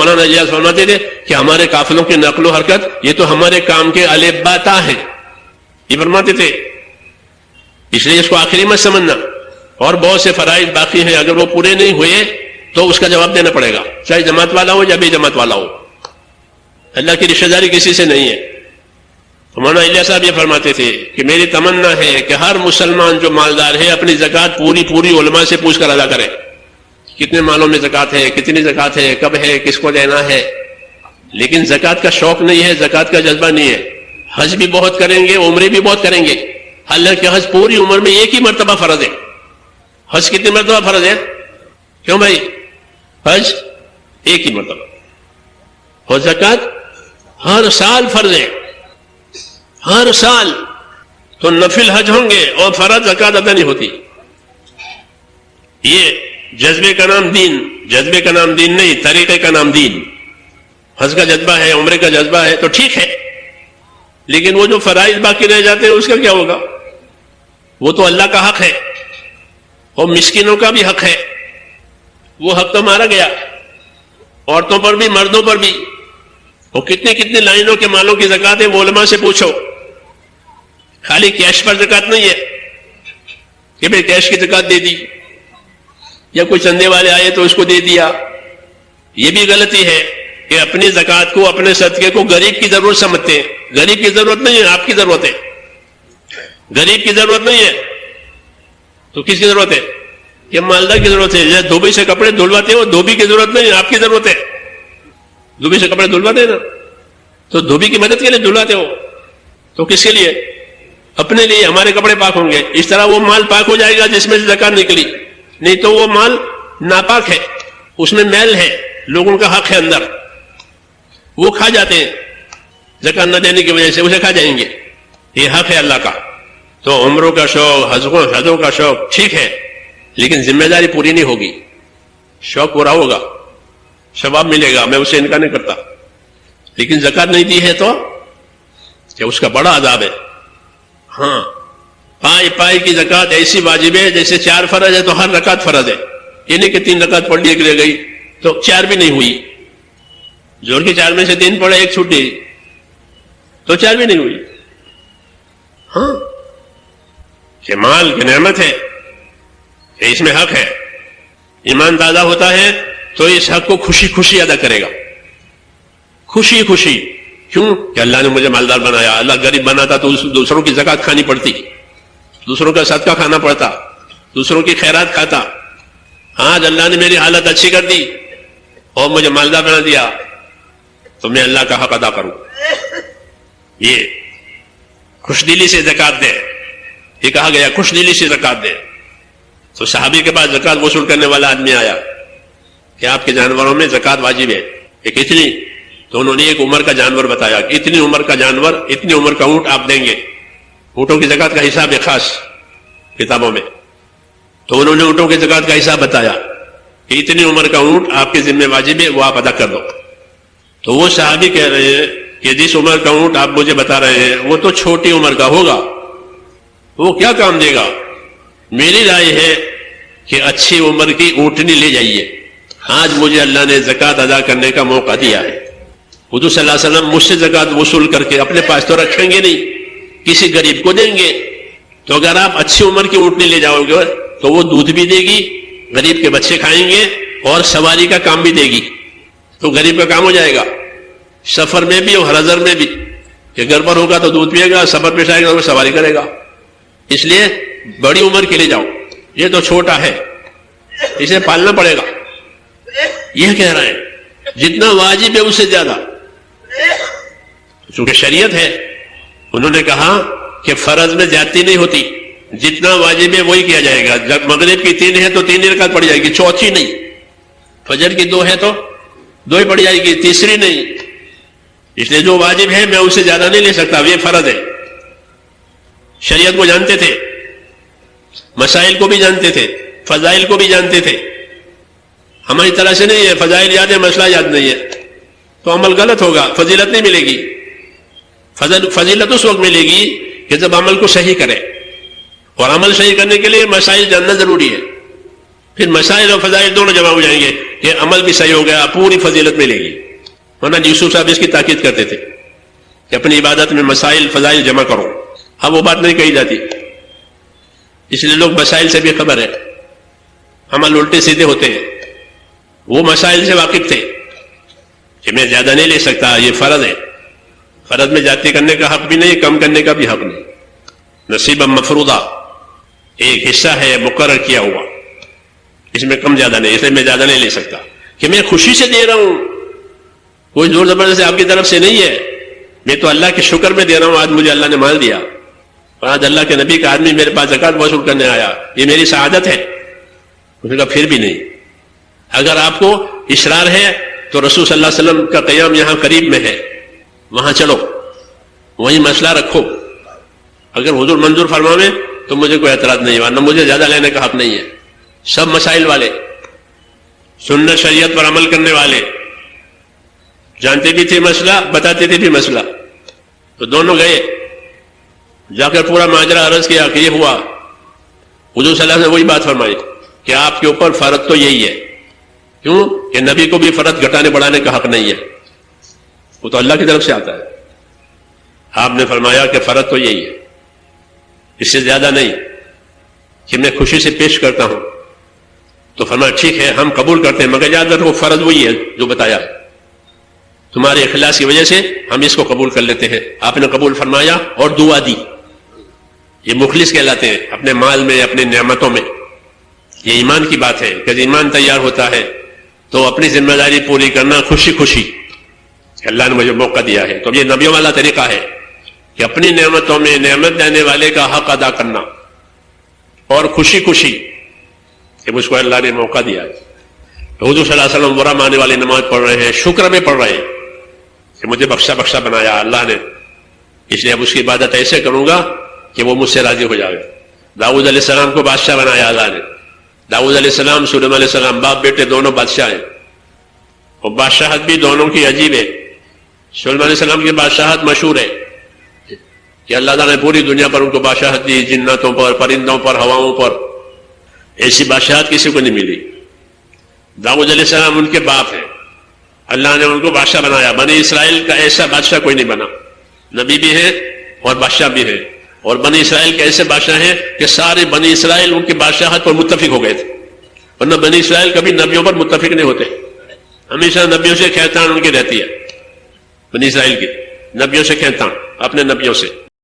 مولانا الیاس فرماتے تھے کہ ہمارے قافلوں کی نقل و حرکت یہ تو ہمارے کام کے الف با تا ہیں، یہ فرماتے تھے، اس لیے اس کو آخری مت سمجھنا. اور بہت سے فرائض باقی ہیں، اگر وہ پورے نہیں ہوئے تو اس کا جواب دینا پڑے گا، چاہے جماعت والا ہو یا بے جماعت والا ہو. اللہ کی رشتہ داری کسی سے نہیں ہے. مولانا الیاس صاحب یہ فرماتے تھے کہ میری تمنا ہے کہ ہر مسلمان جو مالدار ہے اپنی زکوٰۃ پوری علماء سے پوچھ کر ادا کرے. کتنے مالوں میں زکوٰۃ ہے، کتنی زکوٰۃ ہے، کب ہے، کس کو دینا ہے. لیکن زکوٰۃ کا شوق نہیں ہے، زکوٰۃ کا جذبہ نہیں ہے. حج بھی بہت کریں گے، عمرے بھی بہت کریں گے، حالانکہ حج پوری عمر میں ایک ہی مرتبہ فرض ہے. حج کتنی مرتبہ فرض ہے؟ کیوں بھائی؟ حج ایک ہی مرتبہ، اور زکوٰۃ ہر سال فرض ہے، ہر سال. تو نفل حج ہوں گے اور فرض زکوٰۃ ادا نہیں ہوتی. یہ جذبے کا نام دین، جذبے کا نام دین نہیں، طریقے کا نام دین. حج کا جذبہ ہے، عمرے کا جذبہ ہے تو ٹھیک ہے، لیکن وہ جو فرائض باقی رہ جاتے ہیں اس کا کیا ہوگا؟ وہ تو اللہ کا حق ہے اور مسکینوں کا بھی حق ہے. وہ حق تو مارا گیا، عورتوں پر بھی مردوں پر بھی. اور کتنی لائنوں کے مالوں کی زکوٰۃ ہے وہ علماء سے پوچھو. خالی کیش پر زکوٰۃ نہیں ہے کہ بھئی کیش کی زکوٰۃ دے دی یا کوئی چندے والے آئے تو اس کو دے دیا. یہ بھی غلطی ہے کہ اپنی زکوٰۃ کو، اپنے صدقے کو غریب کی ضرورت سمجھتے ہیں. غریب کی ضرورت نہیں ہے، آپ کی ضرورت ہے. غریب کی ضرورت نہیں ہے تو کس کی ضرورت ہے؟ یہ مالدار کی ضرورت ہے. جیسے دھوبی سے کپڑے دھلواتے ہو، دھوبی کی ضرورت نہیں ہے، آپ کی ضرورت ہے. دھوبی سے کپڑے دھلواتے ہیں نا، تو دھوبی کی مدد کے لیے دھلواتے ہو، تو کس کے لیے؟ اپنے لیے. ہمارے کپڑے پاک ہوں گے، اس طرح وہ مال پاک ہو جائے گا جس میں سے زکوٰۃ نکلی. نہیں تو وہ مال ناپاک ہے، اس میں میل ہے، لوگوں کا حق ہے اندر، وہ کھا جاتے ہیں زکوٰۃ نہ دینے کی وجہ سے، اسے کھا جائیں گے. یہ حق ہے اللہ کا. تو عمروں کا شوق، حجوں کا شوق ٹھیک ہے، لیکن ذمہ داری پوری نہیں ہوگی. شوق پورا ہوگا، ثواب ملے گا، میں اسے انکار نہیں کرتا، لیکن زکوٰۃ نہیں دی ہے تو کہ اس کا بڑا عذاب ہے. ہاں، پائی کی زکوٰۃ ایسی واجب ہے جیسے 4 فرض ہے تو ہر رکعت فرض ہے. یہ نہیں کہ 3 رکعت پڑھ لی رہ گئی تو 4 بھی نہیں ہوئی. زور کی 4 میں سے 3 پڑھے، 1 چھوٹ گئی تو 4 بھی نہیں ہوئی. ہاں، کہ مال کی نعمت ہے، کہ اس میں حق ہے. ایمان تازہ ہوتا ہے تو اس حق کو خوشی ادا کرے گا، خوشی. کیوں؟ کہ اللہ نے مجھے مالدار بنایا. اللہ غریب بناتا تو دوسروں کی زکوٰۃ کھانی پڑتی، دوسروں کا صدقہ کھانا پڑتا، دوسروں کی خیرات کھاتا. آج اللہ نے میری حالت اچھی کر دی اور مجھے مالدار بنا دیا تو میں اللہ کا حق ادا کروں. یہ خوش دلی سے زکوٰۃ دے، یہ کہا گیا خوش دلی سے زکوٰۃ دے. تو صحابی کے پاس زکوٰۃ وصول کرنے والا آدمی آیا کہ آپ کے جانوروں میں زکوٰۃ واجب ہے کہ کتنی؟ تو انہوں نے ایک عمر کا جانور بتایا کہ اتنی عمر کا جانور، اتنی عمر کا اونٹ آپ دیں گے. اونٹوں کی زکوٰۃ کا حساب ہے خاص کتابوں میں. تو انہوں نے اونٹوں کی زکوٰۃ کا حساب بتایا کہ اتنی عمر کا اونٹ آپ کے ذمہ واجب ہے، وہ آپ ادا کر دو. تو وہ صحابی کہہ رہے ہیں کہ جس عمر کا اونٹ آپ مجھے بتا رہے ہیں وہ تو چھوٹی عمر کا ہوگا، وہ کیا کام دے گا؟ میری رائے ہے کہ اچھی عمر کی اونٹنی لے جائیے. آج مجھے اللہ نے زکوٰۃ ادا کرنے کا موقع دیا ہے. حضور صلی اللہ علیہ وسلم مجھ سے زکوٰۃ وصول کر کے اپنے پاس تو رکھیں گے نہیں، کسی غریب کو دیں گے. تو اگر آپ اچھی عمر کی اونٹنی لے جاؤ گے تو وہ دودھ بھی دے گی، غریب کے بچے کھائیں گے اور سواری کا کام بھی دے گی. تو غریب کا کام ہو جائے گا، سفر میں بھی اور حضر میں بھی. کہ گھر پر ہوگا تو دودھ پیے گا، سفر پیش آئے گا تو سواری کرے گا. اس لیے بڑی عمر کے لے جاؤ، یہ تو چھوٹا ہے، اسے پالنا پڑے گا. یہ کہہ رہے ہیں جتنا واجب ہے اس سے زیادہ، چونکہ شریعت ہے. انہوں نے کہا کہ فرض میں زیادتی نہیں ہوتی، جتنا واجب ہے وہی کیا جائے گا. جب مغرب کی 3 ہے تو 3 رکعت پڑ جائے گی، چوتھی نہیں. فجر کی 2 ہے تو 2 ہی پڑ جائے گی، تیسری نہیں. اس لیے جو واجب ہے میں اس سے زیادہ نہیں لے سکتا، یہ فرض ہے. شریعت کو جانتے تھے، مسائل کو بھی جانتے تھے، فضائل کو بھی جانتے تھے. ہماری طرح سے نہیں ہے، فضائل یاد ہے، مسئلہ یاد نہیں ہے تو عمل غلط ہوگا، فضیلت نہیں ملے گی. فضیلت اس وقت ملے گی کہ جب عمل کو صحیح کرے، اور عمل صحیح کرنے کے لیے مسائل جاننا ضروری ہے. پھر مسائل اور فضائل دونوں جمع ہو جائیں گے کہ عمل بھی صحیح ہو گیا, پوری فضیلت ملے گی. مولانا یوسف صاحب اس کی تاکید کرتے تھے کہ اپنی عبادت میں مسائل فضائل جمع کرو. اب وہ بات نہیں کہی جاتی, اس لیے لوگ مسائل سے بھی خبر ہے, عمل الٹے سیدھے ہوتے ہیں. وہ مسائل سے واقف تھے کہ میں زیادہ نہیں لے سکتا, یہ فرض ہے, فرض میں زیادتی کرنے کا حق بھی نہیں, کم کرنے کا بھی حق نہیں. نصیب مفروضہ, ایک حصہ ہے مقرر کیا ہوا, اس میں کم زیادہ نہیں, اس لیے میں زیادہ نہیں لے سکتا. کہ میں خوشی سے دے رہا ہوں, کوئی زور زبردستی آپ کی طرف سے نہیں ہے, میں تو اللہ کے شکر میں دے رہا ہوں. آج مجھے اللہ نے مال دیا, اور آج اللہ کے نبی کا آدمی میرے پاس زکوٰۃ وصول کرنے آیا, یہ میری سعادت ہے. اس نے کہا پھر بھی نہیں. اگر آپ کو اصرار ہے تو رسول صلی اللہ علیہ وسلم کا قیام یہاں قریب میں ہے, وہاں چلو, وہیں مسئلہ رکھو. اگر حضور منظور فرماویں تو مجھے کوئی اعتراض نہیں, ورنہ مجھے زیادہ لینے کا حق نہیں ہے. سب مسائل والے, سنت شریعت پر عمل کرنے والے, جانتے بھی تھے مسئلہ, بتاتے تھے بھی مسئلہ. تو دونوں گئے, جا کر پورا ماجرا عرض کیا کہ یہ ہوا. حضور صلی اللہ علیہ وسلم نے وہی بات فرمائی کہ آپ کے اوپر فرض تو یہی ہے. کیوں کہ نبی کو بھی فرض گھٹانے بڑھانے کا حق نہیں ہے, وہ تو اللہ کی طرف سے آتا ہے. آپ نے فرمایا کہ فرض تو یہی ہے, اس سے زیادہ نہیں, کہ میں خوشی سے پیش کرتا ہوں. تو فرمایا ٹھیک ہے ہم قبول کرتے ہیں, مگر یاد رکھو فرض وہی ہے جو بتایا, تمہارے اخلاص کی وجہ سے ہم اس کو قبول کر لیتے ہیں. آپ نے قبول فرمایا اور دعا دی. یہ مخلص کہلاتے ہیں اپنے مال میں, اپنے نعمتوں میں. یہ ایمان کی بات ہے کہ ایمان تیار ہوتا ہے تو اپنی ذمہ داری پوری کرنا خوشی خوشی, کہ اللہ نے مجھے موقع دیا ہے. تو یہ نبیوں والا طریقہ ہے کہ اپنی نعمتوں میں نعمت دینے والے کا حق ادا کرنا, اور خوشی خوشی کہ مجھ کو اللہ نے موقع دیا ہے. حضور صلی اللہ علیہ وسلم برا ماننے والے نماز پڑھ رہے ہیں, شکر میں پڑھ رہے ہیں کہ مجھے بخشا بنایا اللہ نے, اس لیے اب اس کی عبادت ایسے کروں گا کہ وہ مجھ سے راضی ہو جائے. داؤد علیہ السلام کو بادشاہ بنایا اللہ نے. داؤد علیہ السلام, سلیمان علیہ السلام, باپ بیٹے دونوں بادشاہ ہیں, اور بادشاہت بھی دونوں کی عجیب ہے. سلیمان علیہ السلام کی بادشاہت مشہور ہے کہ اللہ تعالیٰ نے پوری دنیا پر ان کو بادشاہت دی, جنتوں پر, پرندوں پر, ہواؤں پر. ایسی بادشاہت کسی کو نہیں ملی. داؤد علیہ السلام ان کے باپ ہیں, اللہ نے ان کو بادشاہ بنایا. بنی اسرائیل کا ایسا بادشاہ کوئی نہیں بنا, نبی بھی ہے اور بادشاہ بھی ہے. اور بنی اسرائیل کے ایسے بادشاہ ہیں کہ سارے بنی اسرائیل ان کی بادشاہت پر متفق ہو گئے تھے, ورنہ بنی اسرائیل کبھی نبیوں پر متفق نہیں ہوتے. ہمیشہ نبیوں سے کھینچان ان کی رہتی ہے, بنی اسرائیل کی نبیوں سے کھینچان, اپنے نبیوں سے.